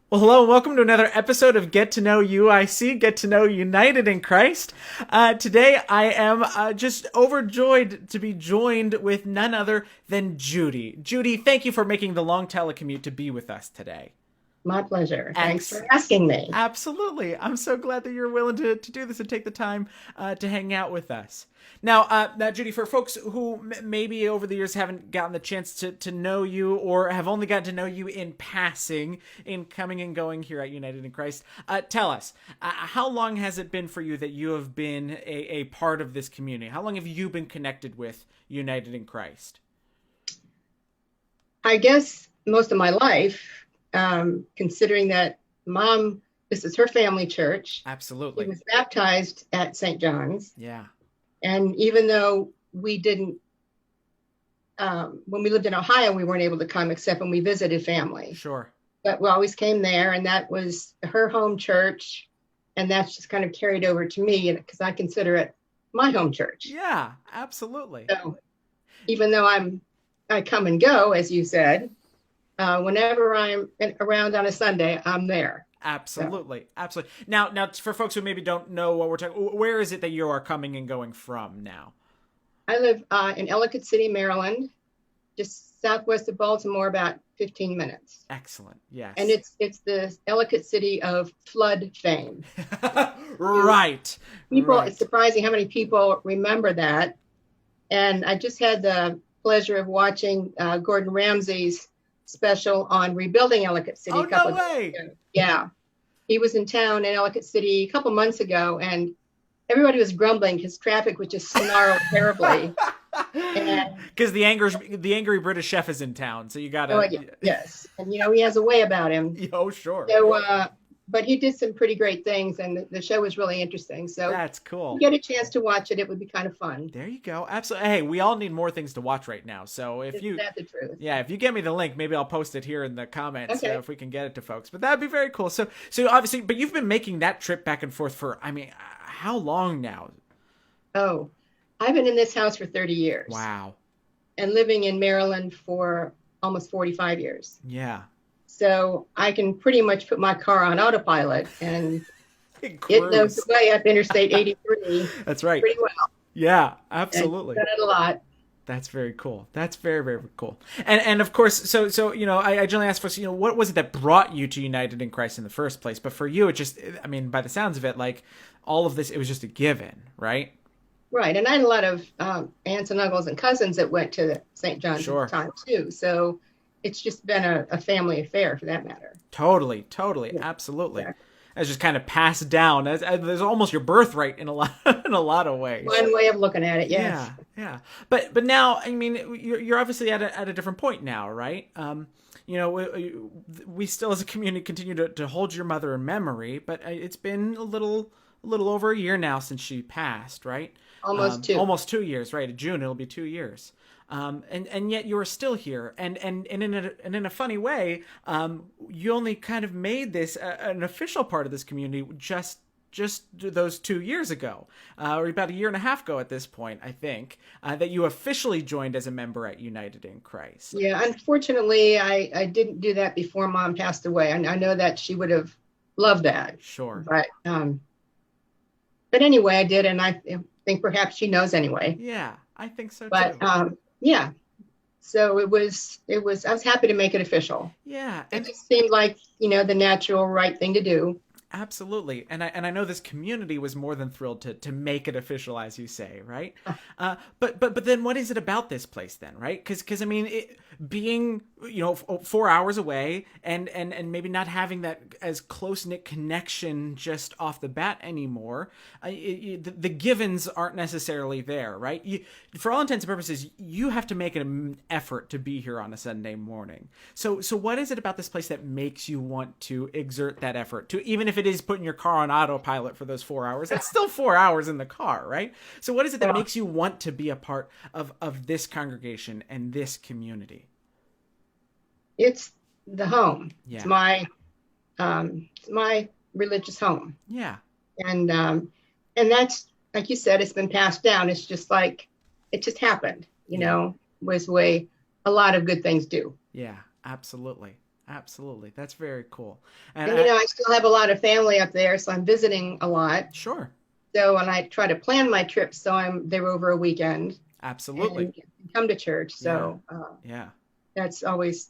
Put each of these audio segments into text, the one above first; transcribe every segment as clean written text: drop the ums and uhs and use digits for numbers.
Well, hello and welcome to another episode of Get to Know UIC, Get to Know United in Christ. Today I am just overjoyed to be joined with none other than Judy. Judy, thank you for making the long telecommute to be with us today. My pleasure. Thanks Ex- for asking me. Absolutely. I'm so glad that you're willing to do this and take the time to hang out with us. Now, Judy, for folks who maybe over the years haven't gotten the chance to know you or have only gotten to know you in passing, in coming and going here at United in Christ, tell us, how long has it been for you that you have been a part of this community? How long have you been connected with United in Christ? I guess most of my life, considering that mom, this is her family church. She Absolutely. was baptized at St. John's. Yeah, And even though we didn't, when we lived in Ohio, we weren't able to come except when we visited family. sure. But we always came there, and that was her home church. And that's just kind of carried over to me because I consider it my home church. Yeah, absolutely. So even though I come and go, as you said, whenever I'm around on a Sunday, I'm there. So Absolutely, absolutely. Now, for folks who maybe don't know what we're talking, where is it that you are coming and going from now? I live in Ellicott City, Maryland, just southwest of Baltimore, about 15 minutes. Excellent. And Yes. it's the Ellicott City of flood fame. You Right. people, it's Right. surprising how many people remember that. And I just had the pleasure of watching Gordon Ramsay's special on rebuilding Ellicott City Oh a couple no of days way. ago. Yeah, he was in town in Ellicott City a couple months ago, and everybody was grumbling because traffic was just snarled terribly. And Because the angry British chef is in town, so you oh gotta. yeah, yes, and he has a way about him. Oh sure. So, but he did some pretty great things, and the show was really interesting. So, if That's you cool. get a chance to watch it, it would be kind of fun. There you go. Absolutely. Hey, we all need more things to watch right now. So if Isn't you, that the truth? yeah, if you get me the link, maybe I'll post it here in the comments Okay. if we can get it to folks. But that'd be very cool. So obviously, but you've been making that trip back and forth for, I mean, how long now? Oh, I've been in this house for 30 years Wow. and living in Maryland for almost 45 years. Yeah. So I can pretty much put my car on autopilot and it knows the Cruise. way up Interstate 83 That's right. pretty well. Yeah, And absolutely. done it a lot. That's very cool. That's very, very cool. And of course, so I generally ask folks, what was it that brought you to United in Christ in the first place? But for you, it just, I mean, by the sounds of it, like all of this, it was just a given, right? Right. And I had a lot of aunts and uncles and cousins that went to St. John's at the Sure. time too. So it's just been a family affair for that matter. Totally, totally, Yeah, absolutely. exactly. It's just kind of passed down as almost your birthright in a lot in a lot of ways. One way of looking at it, yes. Yeah, yeah. But now, I mean, you're obviously at a different point now, right? We still as a community continue to hold your mother in memory, but it's been a little over a year now since she passed, right? Almost two. Almost 2 years, right? In June it'll be 2 years. And yet you're still here, and in a funny way, you only kind of made this an official part of this community just those 2 years ago, or about a year and a half ago at this point, I think, that you officially joined as a member at United in Christ. Yeah, unfortunately, I didn't do that before mom passed away. I know that she would have loved that, Sure. but anyway, I did, and I think perhaps she knows anyway. Yeah, I think so But too. yeah, so it was. I was happy to make it official. Yeah, It and just seemed like the natural, right thing to do. absolutely, and I know this community was more than thrilled to make it official, as you say, right? But then what is it about this place then, right? Because I mean, being 4 hours away and maybe not having that as close knit connection just off the bat anymore, the givens aren't necessarily there, right? For all intents and purposes, you have to make an effort to be here on a Sunday morning. So what is it about this place that makes you want to exert that effort to, even if it is putting your car on autopilot for those 4 hours, it's still 4 hours in the car, right? So what is it that Well, makes you want to be a part of this congregation and this community? it's the home. Yeah. It's my religious home, Yeah. and that's like you said, it's been passed down. It's just like it just happened. Yeah. Was the way a lot of good things do. Yeah, absolutely. Absolutely. That's very cool. And I still have a lot of family up there, so I'm visiting a lot. Sure. So when I try to plan my trips, so I'm there over a weekend Absolutely. and come to church. Yeah. So Yeah. that's always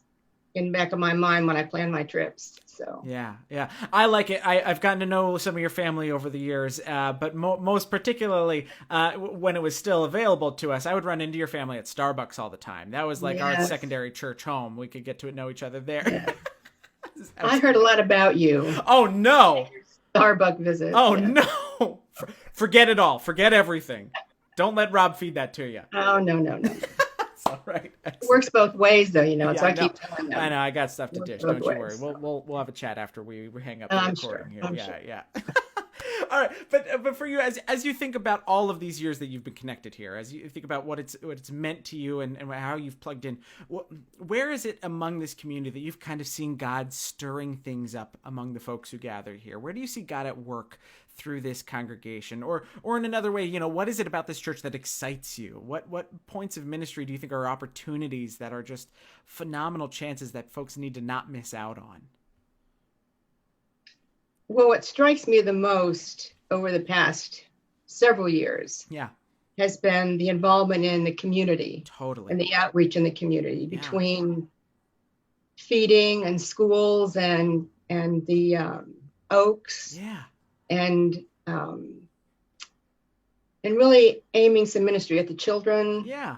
in the back of my mind when I plan my trips. So Yeah, yeah, I like it. I've gotten to know some of your family over the years, but most particularly when it was still available to us, I would run into your family at Starbucks all the time. That was like our yes, secondary church home. We could get to know each other there. yeah. I heard a lot about you. Oh no! Starbucks visits. Oh Yeah. no! Forget it all. Forget everything. Don't let Rob feed that to you. Oh no, no, no. It's all right. It works both ways, though. Yeah, So I I know. keep telling them. I know. I got stuff to It works dish. both Don't you worry. ways. We'll have a chat after we hang up the I'm recording sure. here. I'm Yeah, sure. yeah. All right, but for you, as you think about all of these years that you've been connected here, as you think about what it's meant to you and how you've plugged in, where is it among this community that you've kind of seen God stirring things up among the folks who gather here? Where do you see God at work through this congregation, or in another way, what is it about this church that excites you? What points of ministry do you think are opportunities that are just phenomenal chances that folks need to not miss out on? Well, what strikes me the most over the past several years Yeah, has been the involvement in the community totally. and the outreach in the community Yeah. between feeding and schools and the Oaks Yeah, and really aiming some ministry at the children. yeah,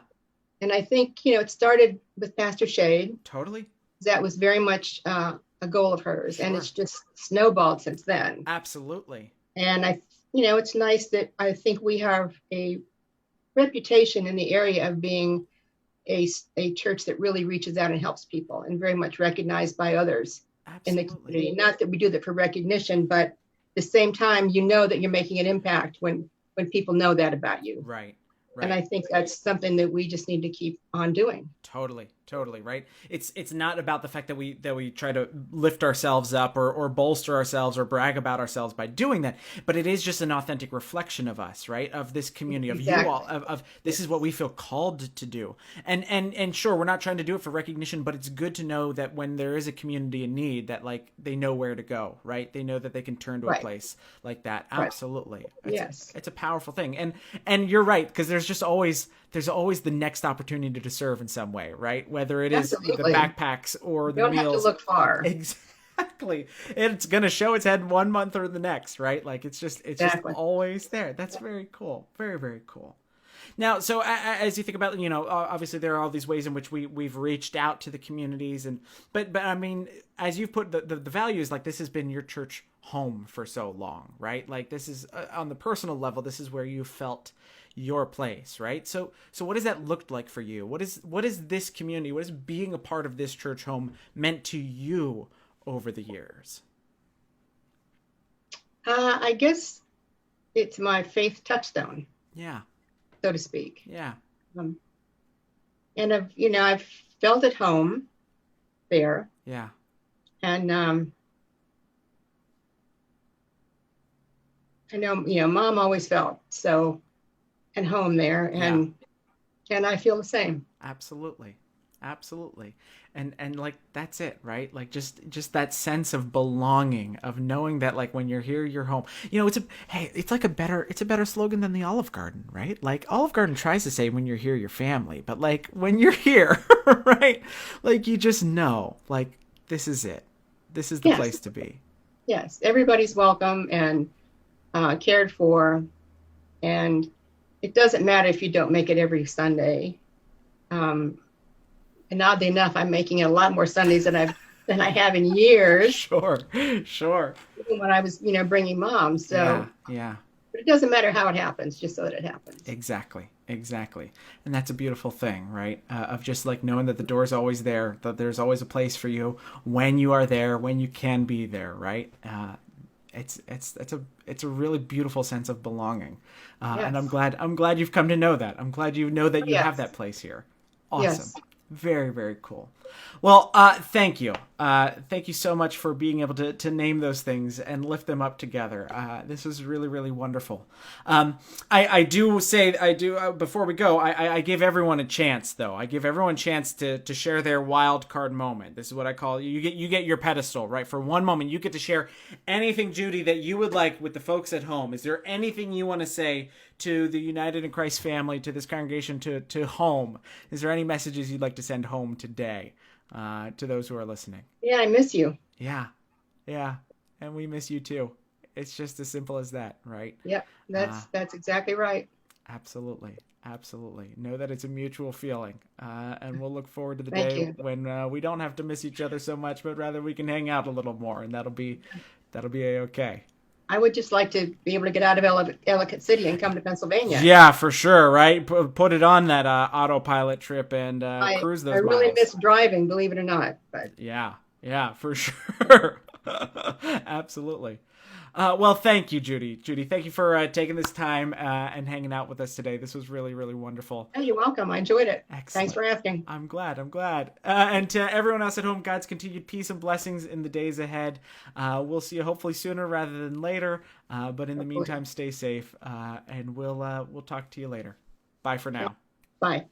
And I think it started with Pastor Shade. totally. That was very much a goal of hers, and Sure. it's just snowballed since then. Absolutely. And it's nice that I think we have a reputation in the area of being a church that really reaches out and helps people, and very much recognized by others in the Absolutely. community. Not that we do that for recognition, but at the same time, that you're making an impact when people know that about you. Right. And I think that's something that we just need to keep on doing. Totally, right? It's not about the fact that we try to lift ourselves up or bolster ourselves or brag about ourselves by doing that, but it is just an authentic reflection of us, right? Of this community, of Exactly. you all, of this is what we feel called to do. And sure, we're not trying to do it for recognition, but it's good to know that when there is a community in need, that like they know where to go, right? They know that they can turn to a Right. place like that. Right. Absolutely. Yes. It's a powerful thing. And you're right, because there's always the next opportunity to serve in some way, right? Whether it is Absolutely. the backpacks or the You don't meals. have to look far. Exactly. It's going to show its head 1 month or the next, right? Like it's just Exactly. always there. That's very cool. Very, very cool. Now, so as you think about, obviously there are all these ways in which we've reached out to the communities, but I mean, as you've put the values, like this has been your church home for so long, right? Like this is on the personal level, this is where you felt your place, right? So what does that look like for you? What is this community? What is being a part of this church home meant to you over the years? I guess it's my faith touchstone, Yeah. so to speak. Yeah. And I've felt at home there, Yeah. and I know Mom always felt so at home there, and I feel the same. Absolutely. And like that's it, right? Like just that sense of belonging, of knowing that like when you're here, you're home. It's a better slogan than the Olive Garden, right? Like Olive Garden tries to say when you're here, you're family, but like when you're here, right? Like you just know, like this is it. This is the Yes. place to be. Yes, everybody's welcome and cared for, and it doesn't matter if you don't make it every Sunday. And oddly enough, I'm making it a lot more Sundays than I have in years. Sure. Even when I was, bringing Mom. So, Yeah. but it doesn't matter how it happens, just so that it happens. Exactly. And that's a beautiful thing, right? Of just like knowing that the door's always there, that there's always a place for you when you are there, when you can be there, right? It's a really beautiful sense of belonging. Yes. And I'm glad you've come to know that. I'm glad you know that you Yes. have that place here. Awesome. Yes. Very, very cool. Well, thank you. Thank you so much for being able to name those things and lift them up together. This was really, really wonderful. I do say, before we go, I give everyone a chance, though. I give everyone a chance to share their wild card moment. This is what I call, you get your pedestal, right? For one moment, you get to share anything, Judy, that you would like with the folks at home. Is there anything you want to say to the United in Christ family, to this congregation, to home? Is there any messages you'd like to send home today? To those who are listening. Yeah, I miss you. Yeah. Yeah. And we miss you too. It's just as simple as that, right? Yep, that's exactly right. Absolutely. Absolutely. Know that it's a mutual feeling. And we'll look forward to the Thank day you. when we don't have to miss each other so much, but rather we can hang out a little more, and that'll be a-okay. I would just like to be able to get out of Ellicott City and come to Pennsylvania. Yeah, for sure, right? Put it on that autopilot trip and cruise I those really miles. miss driving, believe it or not. But Yeah, for sure. Absolutely. Well, thank you, Judy. Judy, thank you for taking this time and hanging out with us today. This was really, really wonderful. oh, you're welcome. I enjoyed it. Excellent. Thanks for asking. I'm glad. I'm glad. And to everyone else at home, God's continued peace and blessings in the days ahead. We'll see you hopefully sooner rather than later. But in the meantime, stay safe, and we'll talk to you later. Bye for now. Bye.